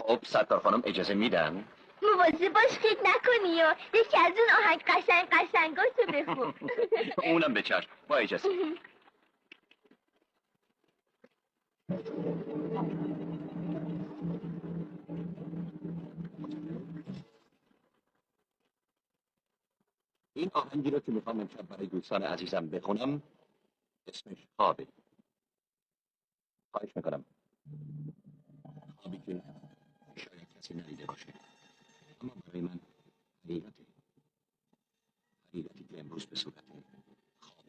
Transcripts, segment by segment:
خب ستار خانم اجازه میدن؟ مواظب باش خیلی نکنی و یکی از اون آهنگ قشنگاتو بخون. اونم به چشم. با اجازه. این آهنگی رو که میخوام امشب برای دوستان عزیزم بخونم اسمش خوابه. خواهش میکنم خوابی که شاید کسی ندیده باشه اما برای من حقیقتی که امروز به صورت خواب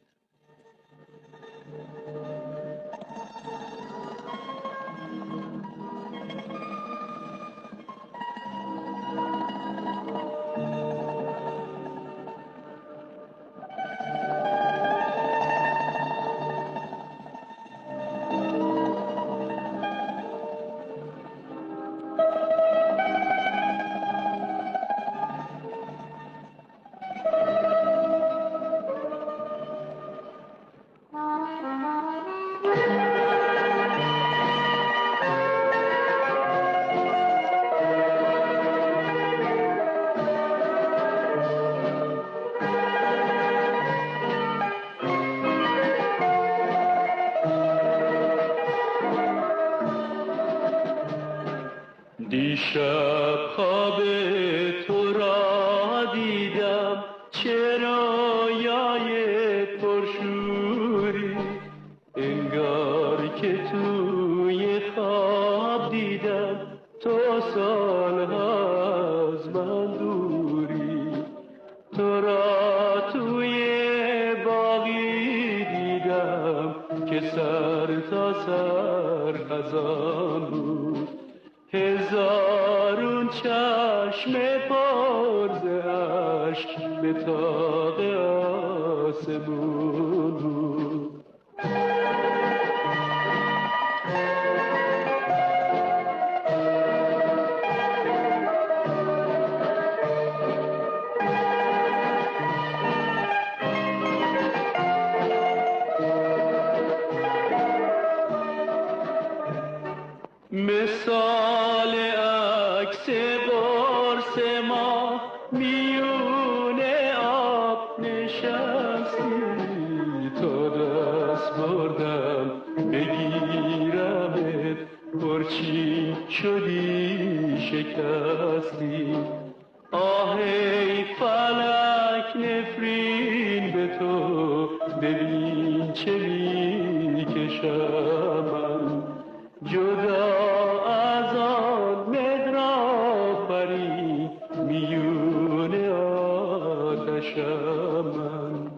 دیشب خواب تو را دیدم چه رویای پرشوری انگار که توی خواب دیدم تو سالها از من دوری تو را توی باغی دیدم که سر تا سر خزان بود هزارون چشم پر ز اشک به طاق آسمون بود مثال عکس قرص ما میون آب نشستی تا دست بردم بگیرمت پرچین شدی شکستی آه ای فلک نفرین به تو ببین چه میکشم من جدا از آن مهراب بری میون آتشم من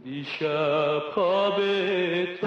دیشب خواب تو